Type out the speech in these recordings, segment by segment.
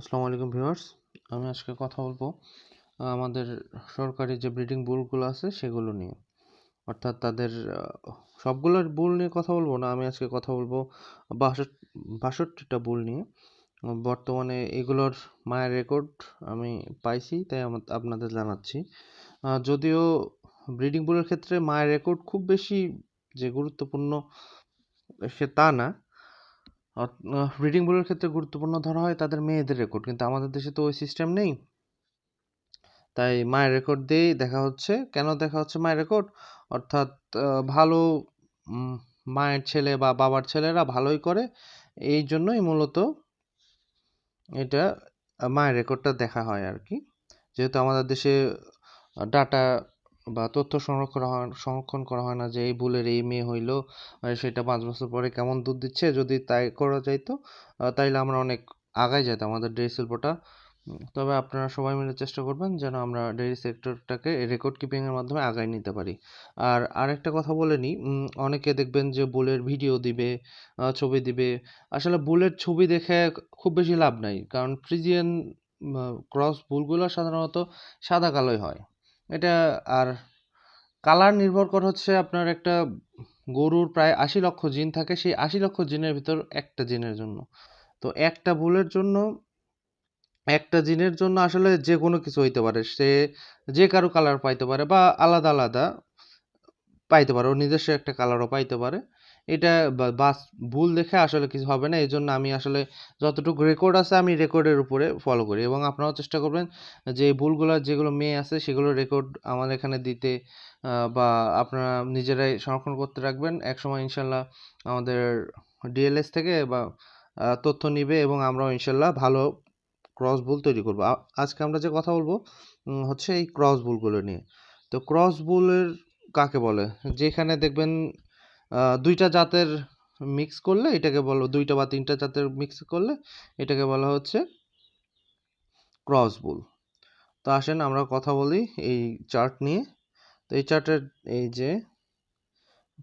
আসসালামু আলাইকুম ভিউয়ার্স। আমি আজকে কথা বলবো আমাদের সরকারি যে ব্রিডিং বুলগুলো আছে সেগুলো নিয়ে। অর্থাৎ তাদের সবগুলোর বুল নিয়ে কথা বলবো না। আমি আজকে কথা বলবো ৬২টা বুল নিয়ে। বর্তমানে এগুলোর মায়ের রেকর্ড আমি পাইছি, তাই আপনাদের জানাচ্ছি। যদিও ব্রিডিং বুলের ক্ষেত্রে মায়ের রেকর্ড খুব বেশি যে গুরুত্বপূর্ণ সে তা না। ব্রিডিং বুলের ক্ষেত্রে গুরুত্বপূর্ণ ধরা হয় তাদের মেয়েদের রেকর্ড, কিন্তু আমাদের দেশে তো ওই সিস্টেম নেই। তাই মায়ের রেকর্ড দিয়েই দেখা হচ্ছে। কেন দেখা হচ্ছে মায়ের রেকর্ড? অর্থাৎ ভালো উম মায়ের ছেলে বা বাবার ছেলেরা ভালোই করে। এই জন্যই মূলত এটা মায়ের রেকর্ডটা দেখা হয় আরকি। যেহেতু আমাদের দেশে ডাটা বা তথ্য সংরক্ষণ করা হয় না যে এই বুলের এই মেয়ে হইলো, সেটা ৫ বছর পরে কেমন দুধ দিচ্ছে। যদি তাই করা যাইতো তাইলে আমরা অনেক আগায় যেতাম আমাদের ডেইরি শিল্পটা। তবে আপনারা সবাই মিলে চেষ্টা করবেন যেন আমরা ডেইরি সেক্টরটাকে রেকর্ড কিপিং এর মাধ্যমে আগায় নিতে পারি। আর আরেকটা কথা বলে নিই, অনেকে দেখবেন যে বুলের ভিডিও দিবে, ছবি দিবে। আসলে বুলের ছবি দেখে খুব বেশি লাভ নাই। কারণ ফ্রিজিয়ান ক্রস বুলগুলো সাধারণত সাদা কালোই হয়। এটা আর কালার নির্ভর করে হচ্ছে আপনার একটা গরুর প্রায় ৮০ লক্ষ জিন থাকে, সেই ৮০ লক্ষ জিনের ভিতর একটা জিনের জন্য। তো একটা জিনের জন্য আসলে যে কোনো কিছু হইতে পারে। সে যে কারো কালার পাইতে পারে বা আলাদা আলাদা পাইতে পারে। ওর নিজস্ব একটা কালারও পাইতে পারে। এটা বাস ভুল দেখে আসলে কিছু হবে না। এজন্য আমি আসলে যতটুকু রেকর্ড আছে আমি রেকর্ডের উপরে ফলো করি, এবং আপনারাও চেষ্টা করবেন যে এই ভুলগুলা যেগুলো মেয়ে আছে সেগুলোর রেকর্ড আমাদের এখানে দিতে, বা আপনারা নিজেরাই সংরক্ষণ করতে রাখবেন। একসময় ইনশাল্লাহ আমাদের ডিএলএস থেকে বা তথ্য নিবে এবং আমরাও ইনশাল্লাহ ভালো ক্রস বুল তৈরি করব। আজকে আমরা যে কথা বলবো হচ্ছে এই ক্রস বুলগুলো নিয়ে। তো ক্রস বুলের কাকে বলে? যেখানে দেখবেন ২ টা জাতের মিক্স করলে এটাকে ২ টা বা ৩ টা জাতের মিক্স করলে এটাকে বলা হচ্ছে ক্রস বুল। তো আসেন আমরা কথা বলি এই চার্ট নিয়ে। তো এই চার্টের এই যে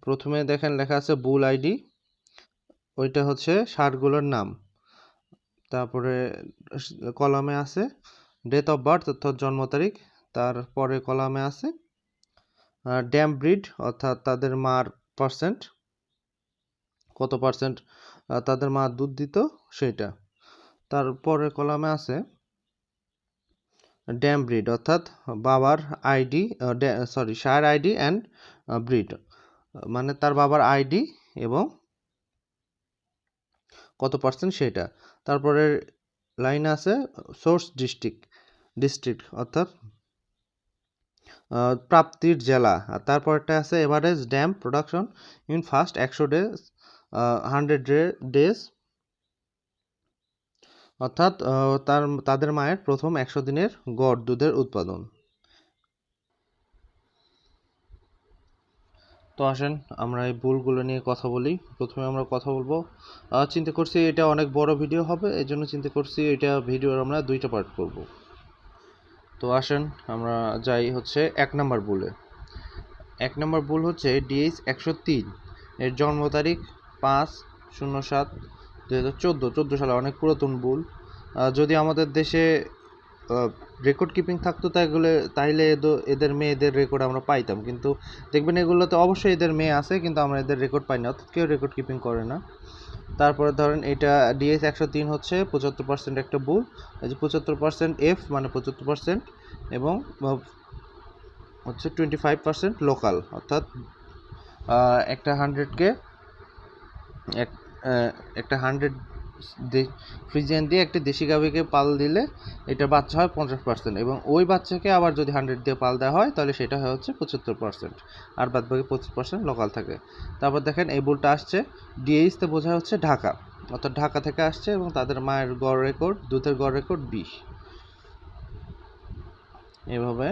প্রথমে দেখেন লেখা আছে বুল আইডি, ওইটা হচ্ছে ষাঁড়গুলোর নাম। তারপরে কলামে আছে ডেট অফ বার্থ অর্থাৎ জন্ম তারিখ। তারপরে কলামে আছে ড্যাম ব্রিড অর্থাৎ তাদের মার পার্সেন্ট, কত পার্সেন্ট তাদের মা দুধ দিত সেটা। তারপরে কলামে আছে ড্যাম ব্রিড অর্থাৎ বাবার আইডি, ষাঁড় আইডি অ্যান্ড ব্রিড, মানে তার বাবার আইডি এবং কত পার্সেন্ট সেটা। তারপরে লাইনে আছে সোর্স ডিস্ট্রিক্ট অর্থাৎ প্রাপ্তির জেলা। আর তারপরটা আছে average dam production in first 100 days, অর্থাৎ তাদের মায়ের প্রথম ১০০ দিনের গড় দুধের উৎপাদন। তো আসেন আমরা এই বুলগুলো নিয়ে কথা বলি। প্রথমে আমরা কথা বলবো, চিন্তা করছি এটা অনেক বড় ভিডিও হবে, এই জন্য চিন্তা করছি এটা ভিডিওর আমরা ২টা পার্ট করব। তো আসেন আমরা যাই হচ্ছে ১ নম্বর বুলে। ১ নম্বর বুল হচ্ছে ডিএইচ ১০৩। এর জন্ম তারিখ ৫/০৭/২০১৪ সালে, অনেক পুরাতন বুল। যদি আমাদের দেশে রেকর্ড কিপিং থাকতো তাইলে এদের মেয়েদের রেকর্ড আমরা পাইতাম, কিন্তু দেখবেন এগুলোতে অবশ্যই এদের মেয়ে আছে, কিন্তু আমরা এদের রেকর্ড পাই না, অর্থাৎ কেউ রেকর্ড কিপিং করে না। তারপরে ধরেন এটা ডিএস ১০৩ হচ্ছে ৭৫% একটা বুল। এই যে ৭৫% এফ মানে ৭৫%, এবং হচ্ছে 25% লোকাল, অর্থাৎ একটা 100কে একটা 100 ফ্রিজিয়ান দিয়ে একটা দেশি গাভীকে পাল দিলে এটা বাচ্চা হয় 50%, এবং ওই বাচ্চাকে আবার যদি 100 দিয়ে পাল দেওয়া হয় তাহলে সেটা হয় হচ্ছে 75%, আর বাদ বাকি 25% লোকাল থাকে। তারপর দেখেন এই বুলটা আসছে ডিএইচতে বোঝা হচ্ছে ঢাকা, অর্থাৎ ঢাকা থেকে আসছে, এবং তাদের মায়ের গড় রেকর্ড দুধের গড় রেকর্ড 20। এভাবে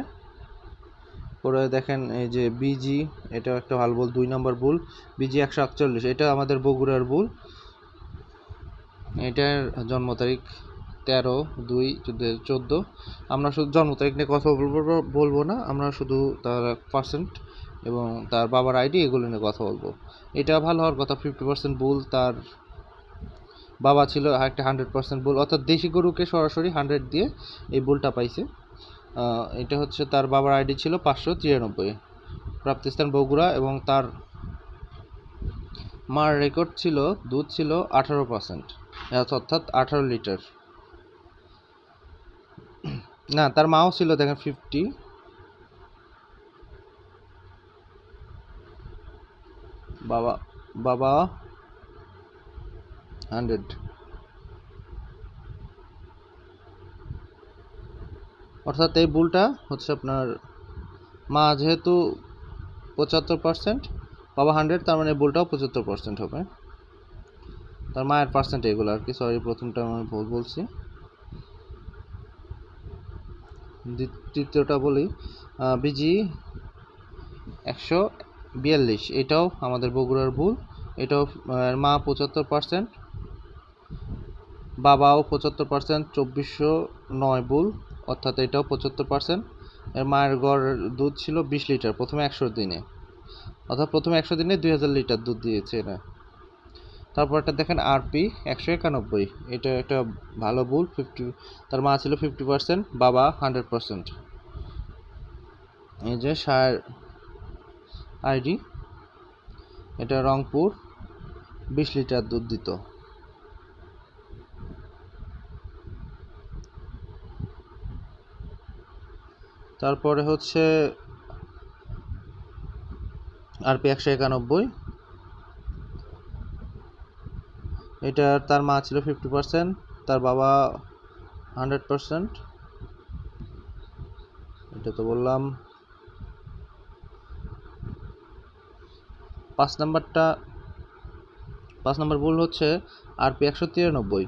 পরে দেখেন এই যে বিজি, এটাও একটা ভালো বুল, 2 নম্বর বুল বিজি 148, এটা আমাদের বগুড়ার বুল। এটার জন্ম তারিখ 13/2/2014। আমরা শুধু জন্ম তারিখ নিয়ে কথা বলবো না, আমরা শুধু তার পার্সেন্ট এবং তার বাবার আইডি এগুলো নিয়ে কথা বলবো। এটা ভালো হওয়ার কথা, 50% বুল, তার বাবা ছিল একটা 100% বুল, অর্থাৎ দেশি গরুকে সরাসরি 100 দিয়ে এই বুলটা পাইছে। এটা হচ্ছে তার বাবার আইডি ছিল 593, প্রাপ্তিস্থান বগুড়া, এবং তার মার রেকর্ড ছিল দুধ ছিল 18%, অর্থাৎ 18 লিটার। না, তার মাও ছিল দেখেন 50, বাবা 100। অর্থাৎ এই বুলটা হচ্ছে আপনার মা যেহেতু 75%, বাবা 100, তার মানে বুলটাও 75% হবে। তার মায়ের পার্সেন্ট এগুলো আর কি, সরি প্রথমটা আমি ভুল বলছি। তৃতীয়টা বলি, বিজি 142, এটাও আমাদের বগুড়ার বুল। এটাও মা 75%, বাবাও 75%, 2409 বুল, অর্থাৎ এটাও 75%। এর মায়ের গড় দুধ ছিল 20 লিটার প্রথমে 100 দিনে, অর্থাৎ প্রথমে 100 দিনে 2000 লিটার দুধ দিয়েছে এরা। তারপর একটা দেখেন আরপি 191, এটা একটা ভালো বুল, 50, তার মা ছিল 50%, বাবা 100%। এই যে সার আইডি, এটা রংপুর, 20 লিটার দুধ দিত। তারপরে হচ্ছে আরপি 191, এটা তার মা ছিল 50%, তার বাবা 100%। এটা তো বললাম। 5 নম্বর ভুল হচ্ছে আরপি 193,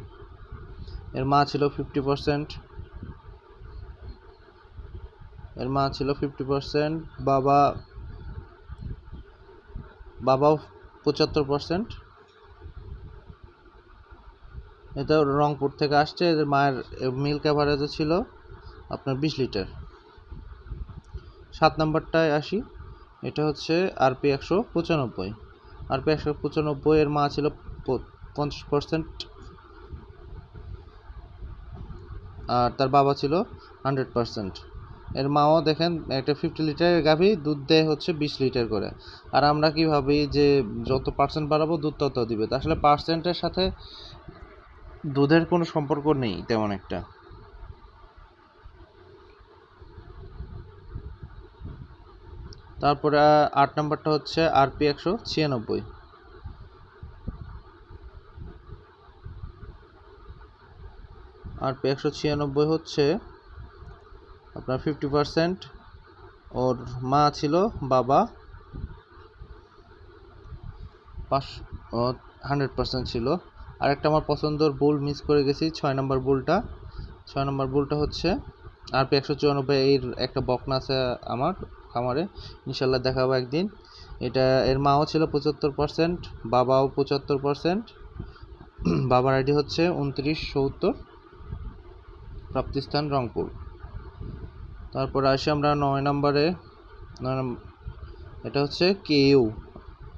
এর মা ছিল 50%, এর মা ছিল 50%, বাবাও 75%। এটা রংপুর থেকে আসছে, এদের মায়ের মিল্ক অ্যাভারেজে ছিল আপনার 20 লিটার। 7 নম্বরটায় আসি, এটা হচ্ছে আরপি 195, আরপি 195, এর মা ছিল 50%, আর তার বাবা ছিল 100%। এর মাও দেখেন একটা 50 লিটারের গাভী দুধ দেয় হচ্ছে 20 লিটার করে। আর আমরা কি ভাবি যে যত পার্সেন্ট বাড়াবো দুধ তত দিবে, আসলে পার্সেন্টের সাথে দুধের কোনো সম্পর্ক নেই তেমন একটা। তারপরে 8 নম্বরটা হচ্ছে আরপি 196, আরপি 196 হচ্ছে আপনার 50%, ওর মা ছিল বাবা 100% ছিল। আরেকটা আমার পছন্দের বুল মিস করে গেছি, 6 নম্বর বুলটা হচ্ছে আরপি 194, এর একটা বকনা আছে আমার খামারে, ইনশাল্লাহ দেখাবো একদিন। এটা এর মাও ছিল 75%, বাবাও 75%, বাবার আইডি হচ্ছে 2970, প্রাপ্তিস্থান রংপুর। তারপর আসি আমরা 9 নম্বরে, এটা হচ্ছে কেউ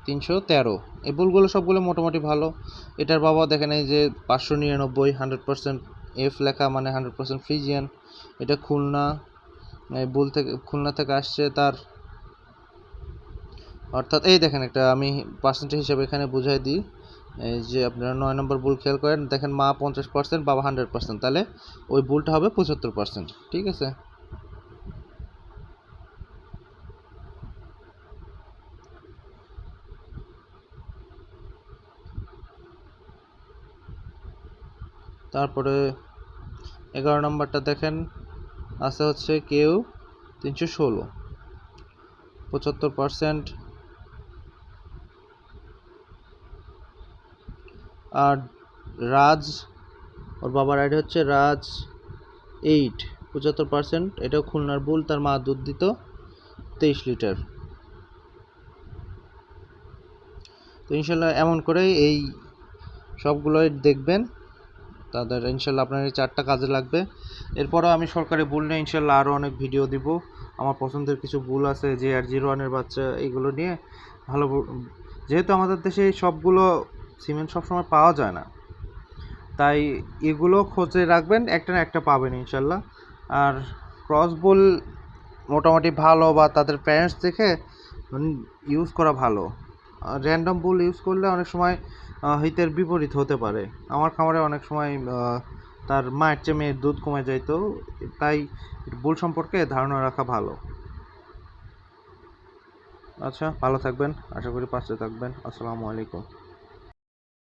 313। এই বুলগুলো সবগুলো মোটামুটি ভালো। এটার বাবা দেখেন এই যে 599, 100% এফ লেখা, মানে 100% ফ্রিজিয়ান। এটা খুলনা, খুলনা থেকে আসছে তার, অর্থাৎ এই দেখেন একটা আমি পার্সেন্টেজ হিসাবে এখানে বুঝাই দিই। এই যে আপনারা 9 নম্বর বুল খেয়াল করেন, দেখেন মা 50%, বাবা 100%, তাহলে ওই বুলটা হবে 75%। ঠিক আছে। তারপরে 11 নম্বরটা দেখেন আছে হচ্ছে কেউ 316, 75%। আর রাজ, ওর বাবার আইডি হচ্ছে রাজ 8, 75%। এটাও খুলনার বুল, তার মা দুধ দিত 23 লিটার। তো ইনশাল্লাহ এমন করেই এই সবগুলোই দেখবেন, তাদের ইনশাল্লাহ আপনার এই 4টা কাজে লাগবে। এরপরও আমি সরকারি বুল নিয়ে ইনশাল্লাহ আরও অনেক ভিডিও দিব। আমার পছন্দের কিছু বুল আছে, JR01-এর বাচ্চা, এগুলো নিয়ে ভালো, যেহেতু আমাদের দেশে সবগুলো সিমেন্ট সবসময় পাওয়া যায় না, তাই এগুলো খোঁজে রাখবেন, একটা না একটা পাবেন ইনশাল্লাহ। আর ক্রস বুল মোটামুটি ভালো বা তাদের প্যারেন্টস দেখে ইউজ করা ভালো। র্যান্ডম বুল ইউজ করলে অনেক সময় হিতের বিপরীত হতে পারে। আমার খামারে অনেক সময় তার মায়ের চেয়ে মেয়ের দুধ কমে যাইতো, তাই বুল সম্পর্কে ধারণা রাখা ভালো। আচ্ছা, ভালো থাকবেন, আশা করি পাশে থাকবেন। আসসালামু আলাইকুম।